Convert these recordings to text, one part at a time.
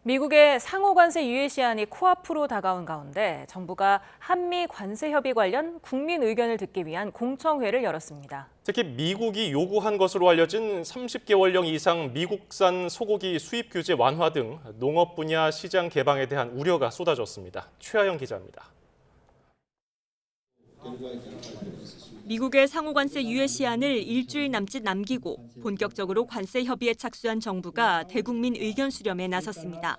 미국의 상호 관세 유예 시한이 코앞으로 다가온 가운데 정부가 한미 관세 협의 관련 국민 의견을 듣기 위한 공청회를 열었습니다. 특히 미국이 요구한 것으로 알려진 30개월령 이상 미국산 소고기 수입 규제 완화 등 농업 분야 시장 개방에 대한 우려가 쏟아졌습니다. 최하영 기자입니다. 미국의 상호관세 유예 시한을 일주일 남짓 남기고 본격적으로 관세 협의에 착수한 정부가 대국민 의견 수렴에 나섰습니다.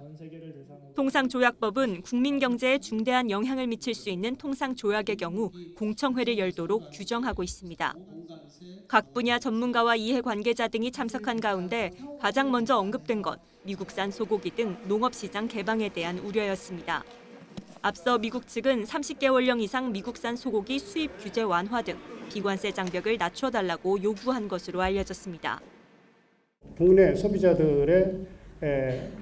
통상조약법은 국민 경제에 중대한 영향을 미칠 수 있는 통상조약의 경우 공청회를 열도록 규정하고 있습니다. 각 분야 전문가와 이해관계자 등이 참석한 가운데 가장 먼저 언급된 건 미국산 소고기 등 농업시장 개방에 대한 우려였습니다. 앞서 미국 측은 30개월령 이상 미국산 소고기 수입 규제 완화 등 비관세 장벽을 낮춰달라고 요구한 것으로 알려졌습니다. 국내 소비자들의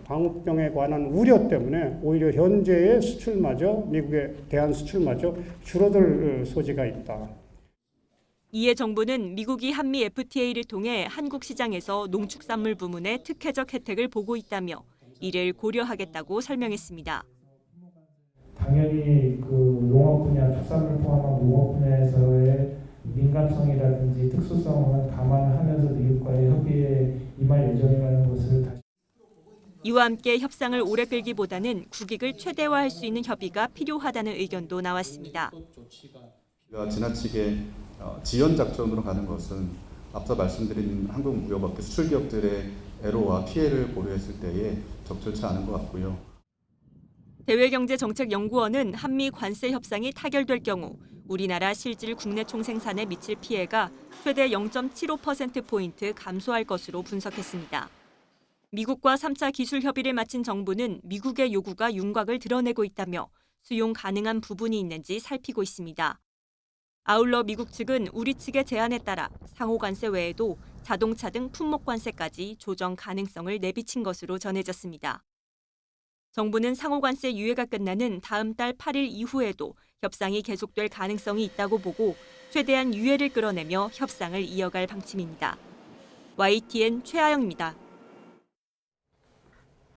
방역병에 관한 우려 때문에 오히려 현재의 수출마저, 미국에 대한 수출마저 줄어들 소지가 있다. 이에 정부는 미국이 한미 FTA를 통해 한국 시장에서 농축산물 부문의 특혜적 혜택을 보고 있다며 이를 고려하겠다고 설명했습니다. 당연히 그 농업 분야, 축산물 포함한 농업 분야에서의 민감성이라든지 특수성은 감안하면서 미국과의 협의에 임할 예정이라는 것을 다시. 이와 함께 협상을 오래 끌기보다는 국익을 최대화할 수 있는 협의가 필요하다는 의견도 나왔습니다. 지나치게 지연 작전으로 가는 것은 앞서 말씀드린 한국 무역업계 수출 기업들의 애로와 피해를 고려했을 때에 적절치 않은 것 같고요. 대외경제정책연구원은 한미 관세 협상이 타결될 경우 우리나라 실질 국내 총생산에 미칠 피해가 최대 0.75%포인트 감소할 것으로 분석했습니다. 미국과 3차 기술 협의를 마친 정부는 미국의 요구가 윤곽을 드러내고 있다며 수용 가능한 부분이 있는지 살피고 있습니다. 아울러 미국 측은 우리 측의 제안에 따라 상호 관세 외에도 자동차 등 품목 관세까지 조정 가능성을 내비친 것으로 전해졌습니다. 정부는 상호관세 유예가 끝나는 다음 달 8일 이후에도 협상이 계속될 가능성이 있다고 보고 최대한 유예를 끌어내며 협상을 이어갈 방침입니다. YTN 최하영입니다.